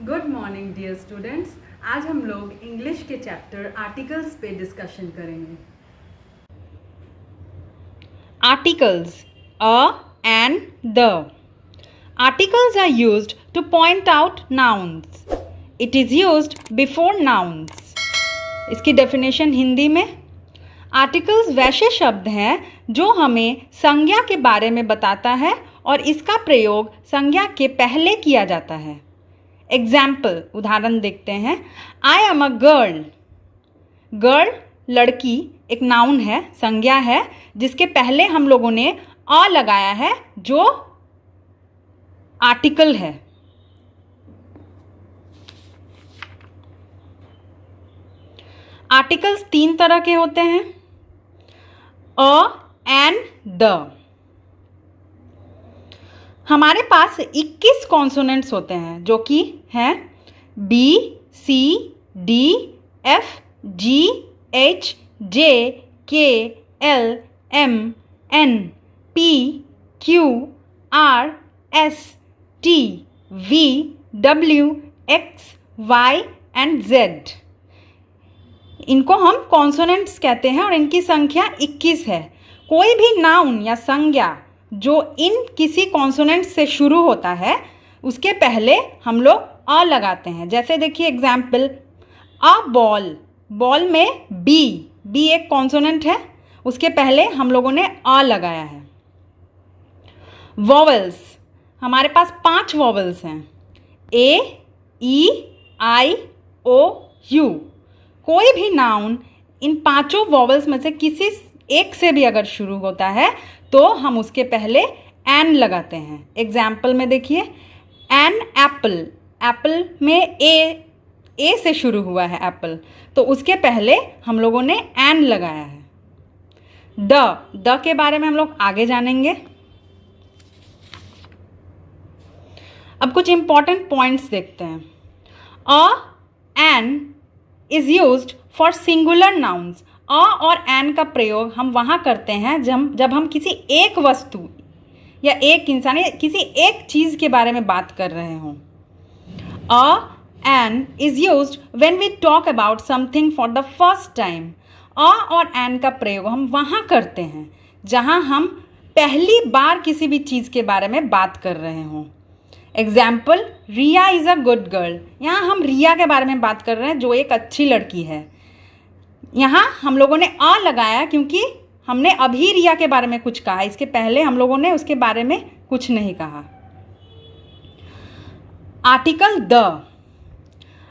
Good morning dear students. आज हम लोग इंग्लिश के चैप्टर आर्टिकल्स पे डिस्कशन करेंगे। Articles a and the. Articles are used to point out nouns. It is used before nouns. इसकी definition Hindi में, articles वैसे शब्द हैं जो हमें संज्ञा के बारे में बताता है और इसका प्रयोग संज्ञा के पहले किया जाता है। एग्जाम्पल, उदाहरण देखते हैं। I am a girl. Girl लड़की एक नाउन है, संज्ञा है, जिसके पहले हम लोगों ने अ लगाया है जो आर्टिकल है। आर्टिकल्स तीन तरह के होते हैं, अ एंड द। हमारे पास 21 कॉन्सोनेंट्स होते हैं जो कि हैं B, C, D, F, G, H, J, K, L, M, N, P, Q, R, S, T, V, W, X, Y and Z. इनको हम कॉन्सोनेंट्स कहते हैं और इनकी संख्या 21 है। कोई भी नाउन या संज्ञा जो इन किसी कॉन्सोनेंट से शुरू होता है उसके पहले हम लोग अ लगाते हैं। जैसे देखिए एग्जाम्पल, अ बॉल। बॉल में बी एक कॉन्सोनेंट है, उसके पहले हम लोगों ने अ लगाया है। वॉवल्स, हमारे पास 5 वॉवल्स हैं, ए, ई, आई, ओ, यू। कोई भी नाउन इन 5 वॉवल्स में से किसी एक से भी अगर शुरू होता है तो हम उसके पहले एन लगाते हैं। एग्जाम्पल में देखिए, एन एप्पल। एप्पल में ए से शुरू हुआ है एप्पल, तो उसके पहले हम लोगों ने एन लगाया है। द के बारे में हम लोग आगे जानेंगे। अब कुछ इंपॉर्टेंट पॉइंट्स देखते हैं। An is used for singular nouns. A और एन का प्रयोग हम वहाँ करते हैं जब हम किसी एक वस्तु या एक इंसान या किसी एक चीज़ के बारे में बात कर रहे हों। A an is used when we talk about something for the first time. A और एन का प्रयोग हम वहाँ करते हैं जहाँ हम पहली बार किसी भी चीज़ के बारे में बात कर रहे हों। Example, Riya is a good girl. यहाँ हम रिया के बारे में बात कर रहे हैं जो एक अच्छी लड़की है। यहाँ हम लोगों ने अ लगाया क्योंकि हमने अभी रिया के बारे में कुछ कहा, इसके पहले हम लोगों ने उसके बारे में कुछ नहीं कहा। Article the.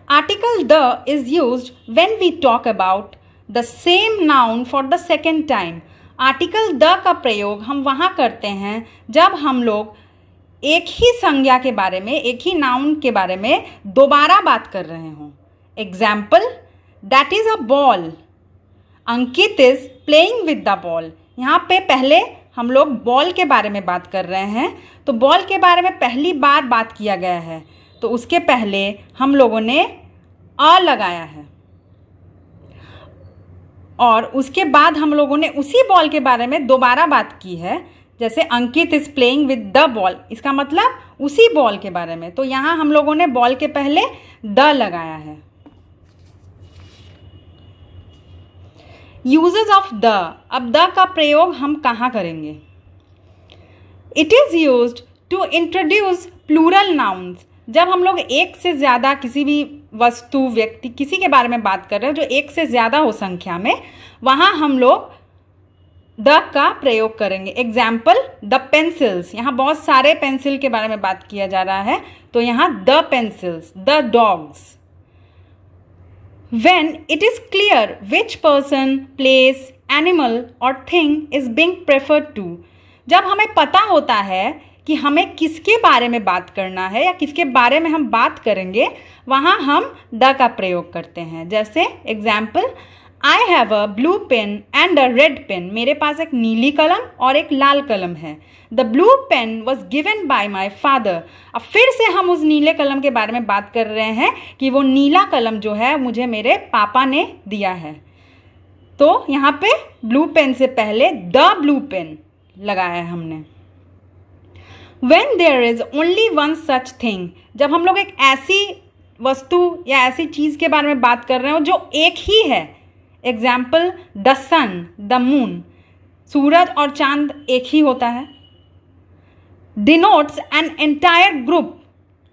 Article the is used when we talk about the same noun for the second time. Article the का प्रयोग हम वहाँ करते हैं जब हम लोग एक ही संज्ञा के बारे में, एक ही नाउन के बारे में दोबारा बात कर रहे हों। Example, that is a ball. Ankit is playing with the ball. यहाँ पे पहले हम लोग बॉल के बारे में बात कर रहे हैं, तो बॉल के बारे में पहली बार बात किया गया है, तो उसके पहले हम लोगों ने अ लगाया है और उसके बाद हम लोगों ने उसी बॉल के बारे में दोबारा बात की है। जैसे Ankit is playing with the ball, इसका मतलब उसी बॉल के बारे में, तो यहाँ हम लोगों ने बॉल के पहले द लगाया है। Uses of the. अब द का प्रयोग हम कहाँ करेंगे? It is used to introduce plural nouns. जब हम लोग एक से ज़्यादा किसी भी वस्तु, व्यक्ति, किसी के बारे में बात कर रहे हैं जो एक से ज़्यादा हो संख्या में, वहाँ हम लोग द का प्रयोग करेंगे। Example, the pencils. यहाँ बहुत सारे पेंसिल के बारे में बात किया जा रहा है, तो यहाँ the pencils, the dogs. When it is clear which person, place, animal or thing is being preferred to. जब हमें पता होता है कि हमें किसके बारे में बात करना है या किसके बारे में हम बात करेंगे, वहाँ हम द का प्रयोग करते हैं। जैसे example, I have a blue pen and a red pen. मेरे पास एक नीली कलम और एक लाल कलम है। The blue pen was given by my father. अब फिर से हम उस नीले कलम के बारे में बात कर रहे हैं कि वो नीला कलम जो है मुझे मेरे पापा ने दिया है, तो यहाँ पे ब्लू पेन से पहले द ब्लू पेन लगाया है हमने। When there is only one such thing, जब हम लोग एक ऐसी वस्तु या ऐसी चीज़ के बारे में बात कर रहे हो जो एक ही है। Example the sun, the moon, सूरज और चांद एक ही होता है। डिनोट्स एन एंटायर ग्रुप,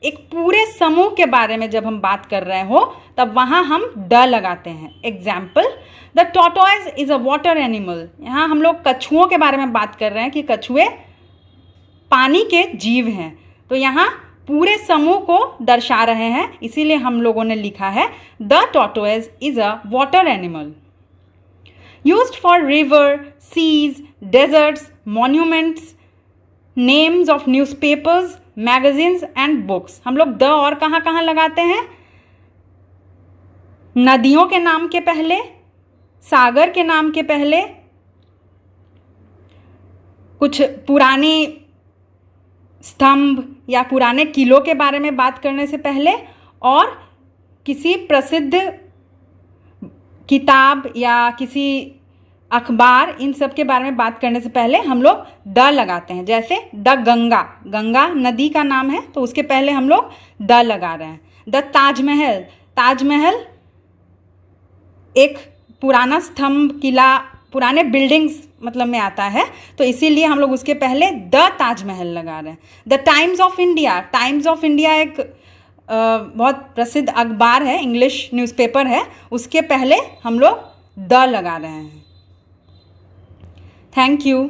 एक पूरे समूह के बारे में जब हम बात कर रहे हो तब वहाँ हम द लगाते हैं। Example the tortoise is a water animal, यहाँ हम लोग कछुओं के बारे में बात कर रहे हैं कि कछुए पानी के जीव हैं, तो यहाँ पूरे समूह को दर्शा रहे हैं, इसीलिए हम लोगों ने लिखा है the tortoise is a water animal. Used for river, seas, deserts, monuments, names of newspapers, magazines and books. हम लोग द और कहाँ कहाँ लगाते हैं? नदियों के नाम के पहले, सागर के नाम के पहले, कुछ पुराने स्तंभ या पुराने किलों के बारे में बात करने से पहले, और किसी प्रसिद्ध किताब या किसी अखबार, इन सब के बारे में बात करने से पहले हम लोग द लगाते हैं। जैसे द गंगा, गंगा नदी का नाम है तो उसके पहले हम लोग द लगा रहे हैं। द ताजमहल, ताजमहल एक पुराना स्तंभ, किला, पुराने बिल्डिंग्स मतलब में आता है, तो इसीलिए हम लोग उसके पहले द ताजमहल लगा रहे हैं। The times of India, times of India एक बहुत प्रसिद्ध अखबार है, इंग्लिश न्यूज़पेपर है, उसके पहले हम लोग द लगा रहे हैं। Thank you.